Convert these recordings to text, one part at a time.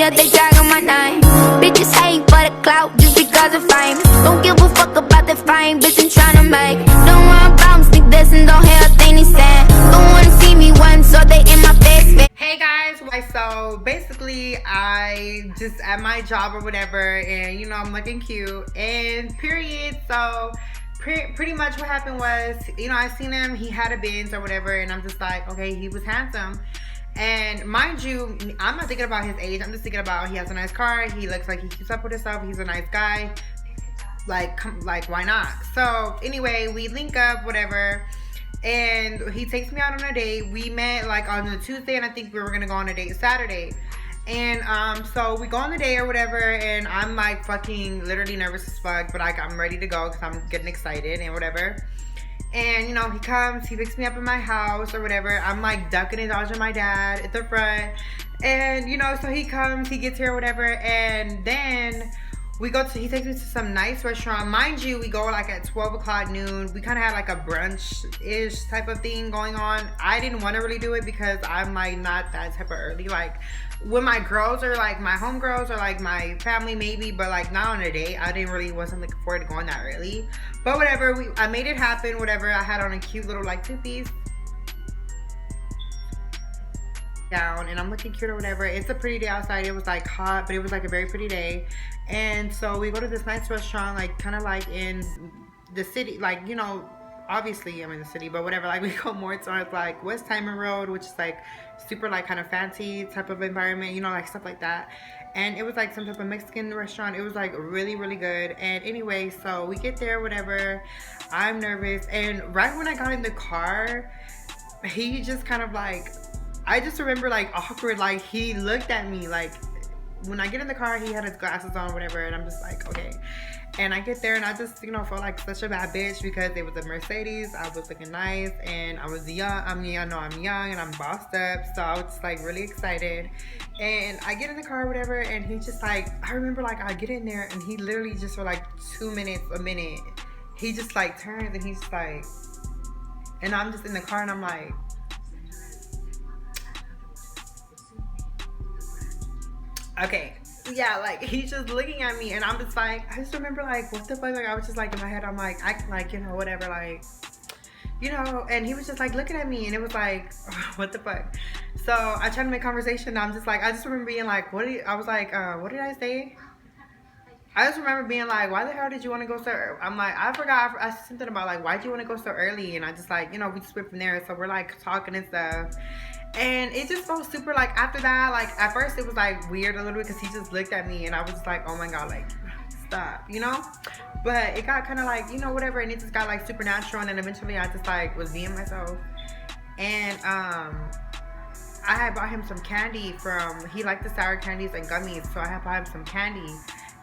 yeah, they dragging my name. Bitches hate for the clout just because of fame. Don't give a fuck about the fame, bitch, I'm tryna make. Don't run bounce, think this and don't hear a thing they saying. Don't wanna see me once, so they in my face. Hey guys, so basically I just at my job or whatever, and you know I'm looking cute and period. So pretty much what happened was, you know, I seen him, he had a Benz or whatever, and I'm just like, okay, he was handsome. And mind you, I'm not thinking about his age, I'm just thinking about he has a nice car, he looks like he keeps up with himself, he's a nice guy, like why not? So anyway, we link up, whatever, and he takes me out on a date. We met like on a Tuesday, and I think we were gonna go on a date Saturday. And so we go on the date or whatever, and I'm like fucking literally nervous as fuck, but like I'm ready to go because I'm getting excited and whatever. And you know, he comes, he picks me up in my house or whatever. I'm like ducking and dodging my dad at the front, and you know, so he comes, he gets here or whatever, and then he takes me to some nice restaurant. Mind you, we go like at 12 o'clock noon. We kind of had like a brunch-ish type of thing going on. I didn't want to really do it because I'm like not that type of early. Like when my girls are like my homegirls or like my family maybe, but like not on a date. Wasn't looking forward to going that early. But whatever, I made it happen, whatever. I had on a cute little like two-piece down, and I'm looking cute or whatever. It's a pretty day outside. It was like hot, but it was like a very pretty day. And so we go to this nice restaurant, like kind of like in the city, like, you know, obviously I'm in the city, but whatever, like we go more towards like West Hyman Road, which is like super like kind of fancy type of environment, you know, like stuff like that. And it was like some type of Mexican restaurant. It was like really, really good. And anyway, so we get there, whatever. I'm nervous, and right when I got in the car, he just kind of like, I just remember like awkward, like he looked at me like, when I get in the car, he had his glasses on, whatever, and I'm just like, okay. And I get there, and I just, you know, felt like such a bad bitch because it was a Mercedes. I was looking nice, and I was young. I'm young, and I'm bossed up, so I was just like really excited. And I get in the car, whatever, and he just like, I remember like I get in there, and he literally just for like 2 minutes, a minute, he just like turns, and he's like, and I'm just in the car, and I'm like, okay, yeah, like he's just looking at me, and I'm just like, I just remember like, what the fuck, like I was just like in my head, I'm like acting like, you know, whatever, like, you know, and he was just like looking at me, and it was like, what the fuck. So I tried to make conversation, and I'm just like, I just remember being like, what did I say? I just remember being like, why the hell did you want to go so early? I'm like, I forgot, I said something about like, why'd you want to go so early? And I just like, you know, we just went from there, so we're like talking and stuff. And it just felt super, like, after that, like, at first it was, like, weird a little bit because he just looked at me, and I was just like, oh, my God, like, stop, you know? But it got kind of, like, you know, whatever, and it just got, like, supernatural, and then eventually I just, like, was being myself. And, I had bought him some candy he liked the sour candies and gummies, so I had bought him some candy.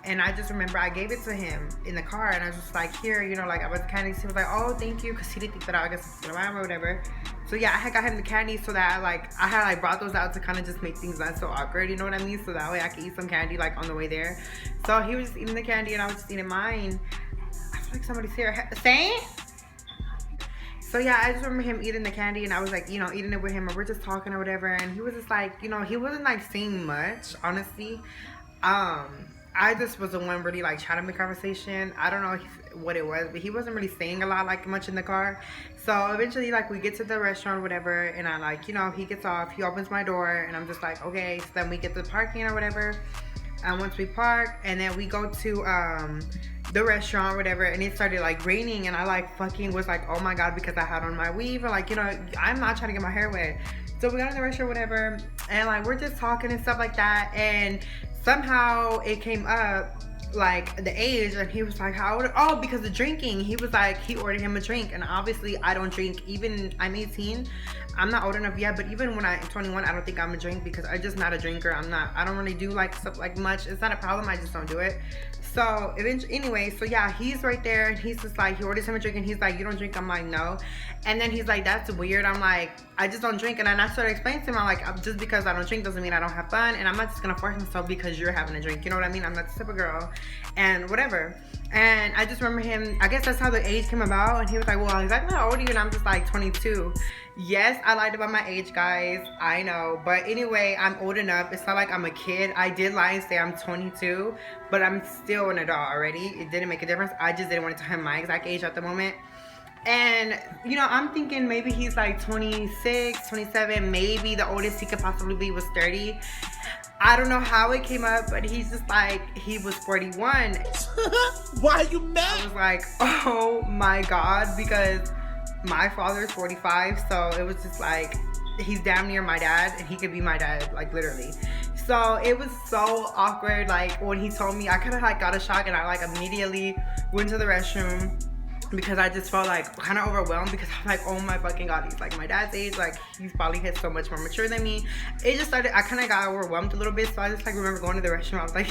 And I just remember I gave it to him in the car, and I was just like, here, you know, like, I was candy. He was like, oh, thank you, because he didn't think that I guess was gonna buy him or whatever. So yeah, I had got him the candy so that I had like brought those out to kind of just make things not so awkward, you know what I mean? So that way I could eat some candy like on the way there. So he was just eating the candy, and I was just eating mine. I feel like somebody's here. Saying? So yeah, I just remember him eating the candy, and I was like, you know, eating it with him, and we're just talking or whatever, and he was just like, you know, he wasn't like saying much, honestly. I just was the one really like trying to make conversation. I don't know what it was, but he wasn't really saying a lot, like much in the car. So eventually, like, we get to the restaurant or whatever, and I like, you know, he gets off, he opens my door, and I'm just like, okay. So then we get to the parking or whatever, and once we park, and then we go to the restaurant or whatever, and it started like raining, and I like fucking was like, oh my God, because I had on my weave, or like, you know, I'm not trying to get my hair wet. So we got in the restaurant, whatever, and like we're just talking and stuff like that, and somehow it came up like the age, and he was like, how old? Oh, because of drinking. He was like, he ordered him a drink, and obviously I don't drink. Even I'm 18, I'm not old enough yet, but even when I'm 21, I don't think I'm a drink because I'm just not a drinker. I don't really do like stuff like much. It's not a problem, I just don't do it. So eventually, anyway, so yeah, he's right there, and he's just like, he orders him a drink, and he's like, you don't drink? I'm like, no. And then he's like, that's weird. I'm like, I just don't drink. And then I started explaining to him, I'm like, just because I don't drink doesn't mean I don't have fun, and I'm not just gonna force myself because you're having a drink, you know what I mean? I'm not the type of girl. and whatever. And I just remember him, I guess that's how the age came about. And he was like, well, he's like, how old are you? And I'm just like 22. Yes, I lied about my age, guys. I know. But anyway, I'm old enough. It's not like I'm a kid. I did lie and say I'm 22, but I'm still an adult already. It didn't make a difference. I just didn't want to tell him my exact age at the moment. And, you know, I'm thinking maybe he's like 26, 27. Maybe the oldest he could possibly be was 30. I don't know how it came up, but he's just like, he was 41. Why are you mad? I was like, oh my God, because my father's 45, so it was just like, he's damn near my dad, and he could be my dad, like literally. So it was so awkward. Like when he told me, I kind of like got a shock, and I like immediately went to the restroom because I just felt like kind of overwhelmed, because I'm like, oh my fucking God, he's like my dad's age, like he's probably hit so much more mature than me. It just started, I kind of got overwhelmed a little bit, so I just like remember going to the restroom. I was like,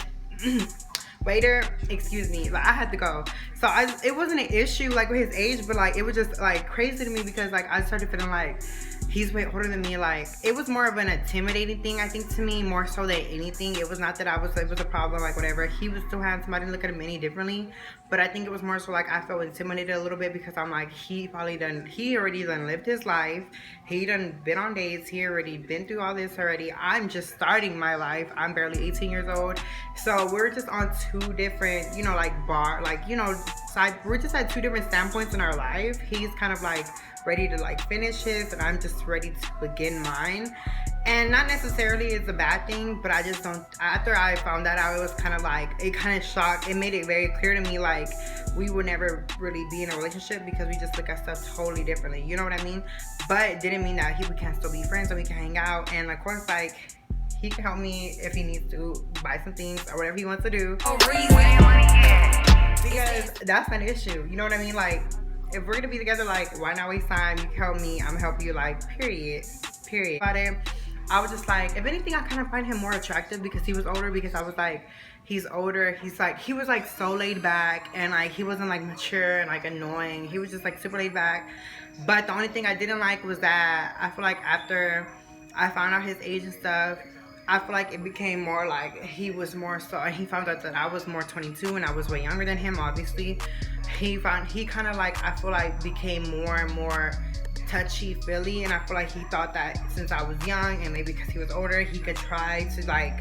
waiter, excuse me, like I had to go. So it wasn't an issue like with his age, but like it was just like crazy to me, because like I started feeling like he's way older than me. Like it was more of an intimidating thing, I think, to me, more so than anything. It was not that it was a problem, like whatever. He was still handsome. I didn't look at him any differently, but I think it was more so like I felt intimidated a little bit, because I'm like, he already done lived his life. He done been on dates. He already been through all this already. I'm just starting my life. I'm barely 18 years old. So we're just on two different, you know, like we're just at two different standpoints in our life. He's kind of like ready to like finish his, and I'm just ready to begin mine. And not necessarily it's a bad thing, but I just don't, after I found that out, it was kind of like, it kind of shocked. It made it very clear to me like we would never really be in a relationship, because we just look at stuff totally differently, you know what I mean? But it didn't mean that we can't still be friends, or we can hang out. And of course, like, he can help me if he needs to buy some things or whatever he wants to do, because that's an issue, you know what I mean? Like, if we're gonna be together, like, why not waste time? You can help me, I'm gonna help you, like, period. About it, I was just like, if anything, I kind of find him more attractive because he was older, because I was like, he's older, he was like so laid back, and like he wasn't like mature and like annoying. He was just like super laid back. But the only thing I didn't like was that I feel like after I found out his age and stuff, I feel like it became more like he was more so, and he found out that I was more 22 and I was way younger than him, obviously. He kind of like, I feel like became more and more touchy-feely, and I feel like he thought that since I was young, and maybe because he was older, he could try to like,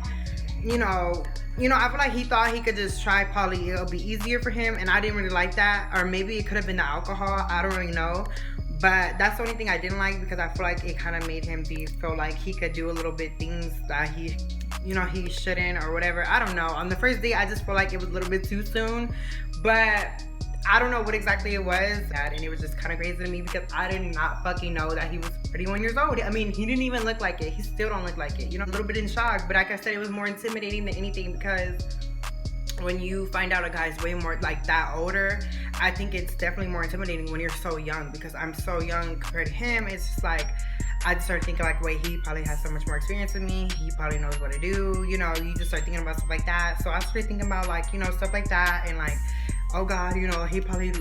you know, I feel like he thought he could just try, probably it'll be easier for him, and I didn't really like that. Or maybe it could have been the alcohol, I don't really know. But that's the only thing I didn't like, because I feel like it kind of made him feel like he could do a little bit things that he shouldn't, or whatever. I don't know. On the first date, I just feel like it was a little bit too soon, but I don't know what exactly it was. And it was just kind of crazy to me, because I did not fucking know that he was 31 years old. I mean, he didn't even look like it. He still don't look like it. You know, a little bit in shock. But like I said, it was more intimidating than anything, because when you find out a guy's way more like that older, I think it's definitely more intimidating when you're so young, because I'm so young compared to him. It's just like, I just started thinking like, wait, he probably has so much more experience than me. He probably knows what to do. You know, you just start thinking about stuff like that. So I started thinking about like, you know, stuff like that, and like, oh God, you know, he probably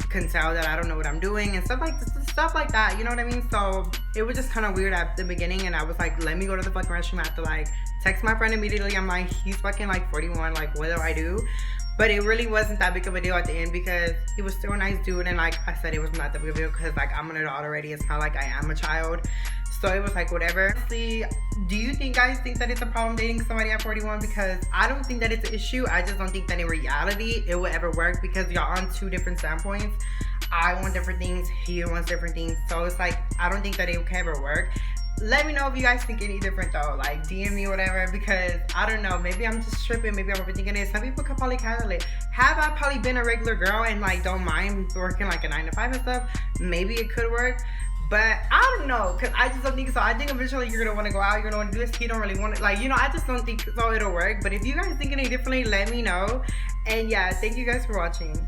can tell that I don't know what I'm doing, and stuff like that, you know what I mean? So it was just kind of weird at the beginning, and I was like, let me go to the fucking restroom. I have to like text my friend immediately. I'm like, he's fucking like 41, like what do I do? But it really wasn't that big of a deal at the end, because he was still a nice dude, and like I said, it was not that big of a deal, because like I'm an adult already. It's not like I am a child. So it was like whatever. Honestly, do you guys think that it's a problem dating somebody at 41? Because I don't think that it's an issue. I just don't think that in reality it will ever work, because y'all on two different standpoints. I want different things, he wants different things. So it's like, I don't think that it can ever work. Let me know if you guys think any different though. Like DM me or whatever, because I don't know, maybe I'm just tripping, maybe I'm overthinking it. Some people could probably handle it. Have I probably been a regular girl and like don't mind working like a 9 to 5 and stuff? Maybe it could work. But I don't know, because I just don't think so. I think eventually you're going to want to go out, you're going to want to do this. He don't really want it. Like, you know, I just don't think so it'll work. But if you guys think any differently, let me know. And yeah, thank you guys for watching.